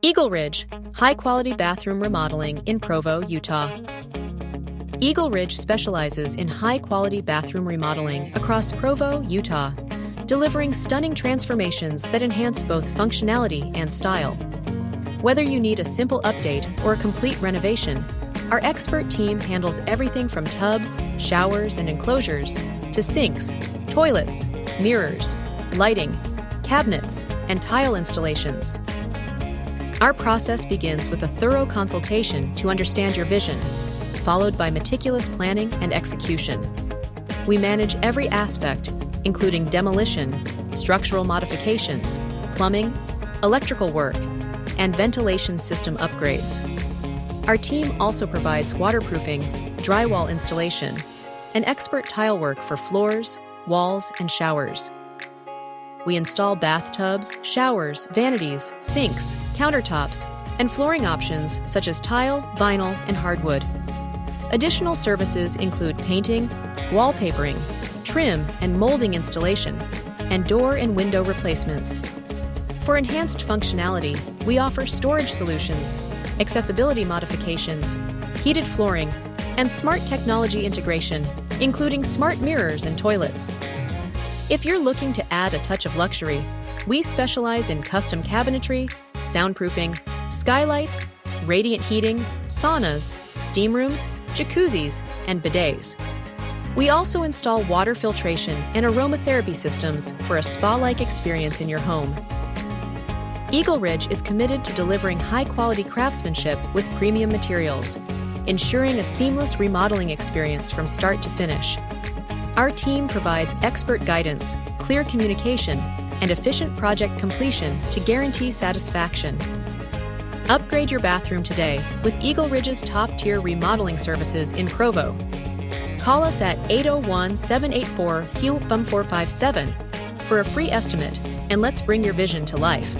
EagleRidge, high-quality bathroom remodeling in Provo, Utah. EagleRidge specializes in high-quality bathroom remodeling across Provo, Utah, delivering stunning transformations that enhance both functionality and style. Whether you need a simple update or a complete renovation, our expert team handles everything from tubs, showers, and enclosures to sinks, toilets, mirrors, lighting, cabinets, and tile installations. Our process begins with a thorough consultation to understand your vision, followed by meticulous planning and execution. We manage every aspect, including demolition, structural modifications, plumbing, electrical work, and ventilation system upgrades. Our team also provides waterproofing, drywall installation, and expert tile work for floors, walls, and showers. We install bathtubs, showers, vanities, sinks, countertops, and flooring options such as tile, vinyl, and hardwood. Additional services include painting, wallpapering, trim and molding installation, and door and window replacements. For enhanced functionality, we offer storage solutions, accessibility modifications, heated flooring, and smart technology integration, including smart mirrors and toilets. If you're looking to add a touch of luxury, we specialize in custom cabinetry, soundproofing, skylights, radiant heating, saunas, steam rooms, jacuzzis, and bidets. We also install water filtration and aromatherapy systems for a spa-like experience in your home. EagleRidge is committed to delivering high-quality craftsmanship with premium materials, ensuring a seamless remodeling experience from start to finish. Our team provides expert guidance, clear communication, and efficient project completion to guarantee satisfaction. Upgrade your bathroom today with EagleRidge's top-tier remodeling services in Provo. Call us at 801-784-457 for a free estimate, and let's bring your vision to life.